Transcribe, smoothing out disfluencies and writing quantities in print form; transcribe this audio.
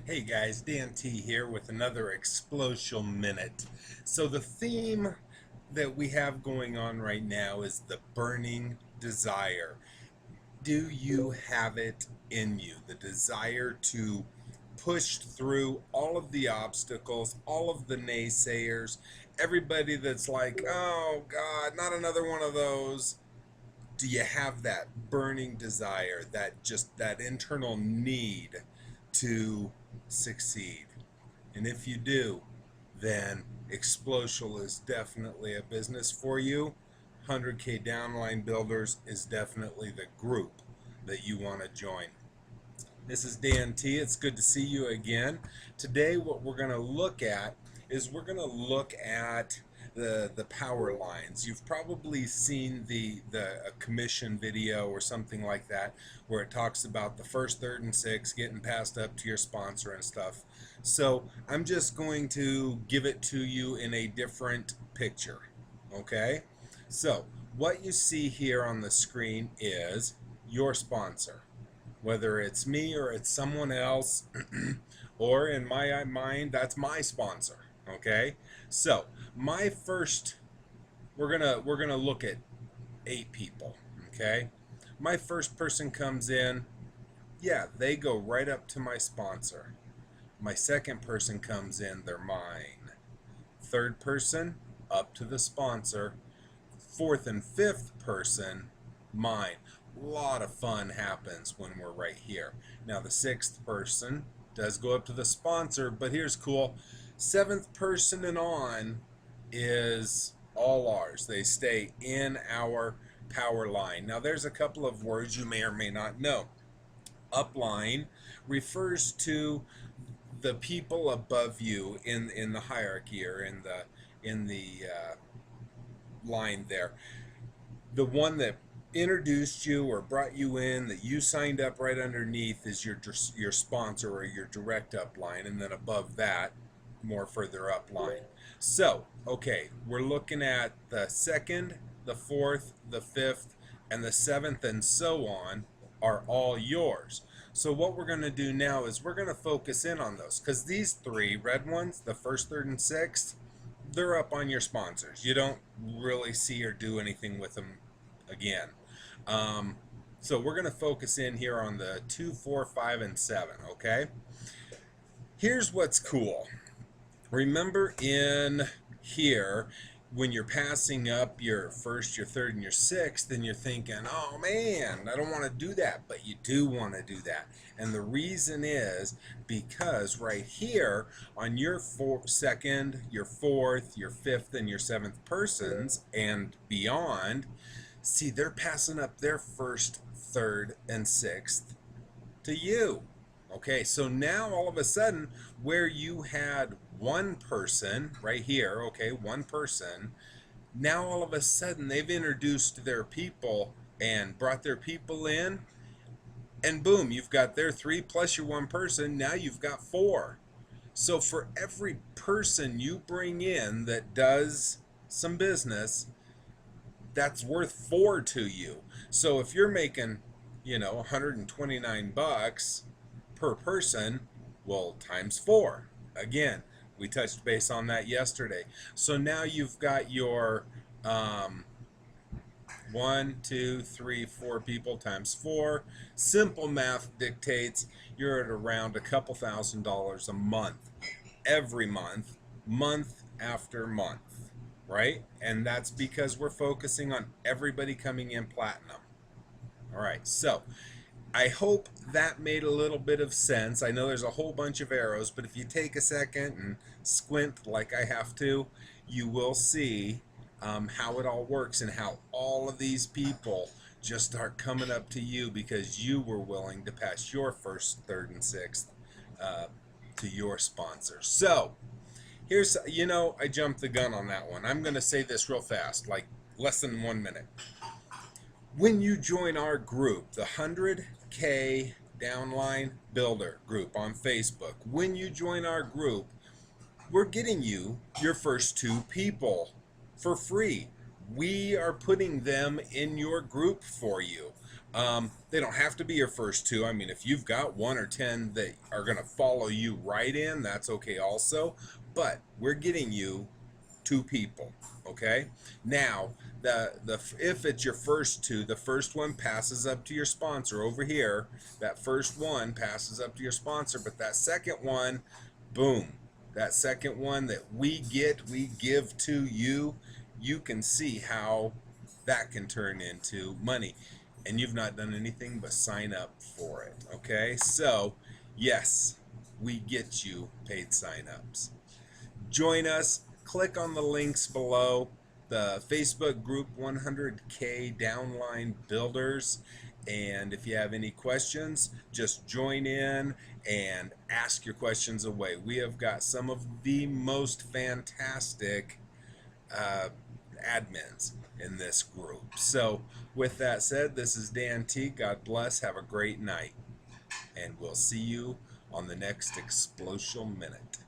Hey guys, DanT here with another Xplocial Minute. So the theme that we have going on right now is the burning desire. Do you have it in you? The desire to push through all of the obstacles, all of the naysayers, everybody that's like, oh God, not another one of those. Do you have that burning desire, that internal need to succeed? And if you do, then Xplocial is definitely a business for you. 100K Downline Builders is definitely the group that you want to join. This is DanT. It's good to see you again. Today what we're going to look at is the power lines. You've probably seen the commission video or something like that where it talks about the first, third, and sixth getting passed up to your sponsor and stuff. So I'm just going to give it to you in a different picture. Okay? So what you see here on the screen is your sponsor. Whether it's me or it's someone else, or in my mind, that's my sponsor. Okay, so we're gonna look at 8 people. Okay, my first person comes in, yeah, they go right up to my sponsor. My second person comes in, they're mine. Third person, up to the sponsor. Fourth and fifth person, mine. A lot of fun happens when we're right here. Now the sixth person does go up to the sponsor, but here's cool. Seventh person and on is all ours. They stay in our power line. Now there's a couple of words you may or may not know. Upline refers to the people above you in the hierarchy or in the line there. The one that introduced you or brought you in, that you signed up right underneath, is your sponsor or your direct upline, and then above that, more further upline. So, okay, we're looking at the second, the fourth, the fifth, and the seventh, and so on are all yours. So what we're going to do now is we're going to focus in on those, because these 3 red ones, the first, third, and sixth, they're up on your sponsors. You don't really see or do anything with them again. So we're going to focus in here on the 2, 4, 5, and 7, okay? Here's what's cool. Remember in here, when you're passing up your first, your third, and your sixth, and you're thinking, oh man, I don't want to do that, but you do want to do that. And the reason is because right here on your second, your fourth, your fifth, and your seventh persons and beyond, see, they're passing up their first, third, and sixth to you. Okay, so now all of a sudden, where you had one person right here, okay, one person, now all of a sudden they've introduced their people and brought their people in, and boom, you've got their 3 plus your one person, now you've got 4. So for every person you bring in that does some business, that's worth 4 to you. So if you're making, 129 bucks per person, well, times 4. Again, we touched base on that yesterday. So now you've got your 1, 2, 3, 4 people times 4. Simple math dictates you're at around a couple $1,000s a month, every month, month after month, right? And that's because we're focusing on everybody coming in platinum. All right, so I hope that made a little bit of sense. I know there's a whole bunch of arrows, but if you take a second and squint like I have to, you will see how it all works and how all of these people just start coming up to you because you were willing to pass your first, third, and sixth to your sponsor. So here's, I jumped the gun on that one. I'm going to say this real fast, like less than 1 minute. When you join our group, the 100K Downline Builder group on Facebook, when you join our group, we're getting you your first 2 people for free. We are putting them in your group for you. They don't have to be your first two. I mean, if you've got 1 or 10 that are going to follow you right in, that's okay also. But we're getting you 2 people, okay? Now, if it's your first 2, the first one passes up to your sponsor over here. That first one passes up to your sponsor, but that second one, boom. That second one that we give to you, you can see how that can turn into money. And you've not done anything but sign up for it, okay? So, yes, we get you paid sign-ups. Join us. Click on the links below. The Facebook group 100K Downline Builders. And if you have any questions, just join in and ask your questions away. We have got some of the most fantastic admins in this group. So with that said, this is DanT. God bless. Have a great night. And we'll see you on the next Xplocial Minute.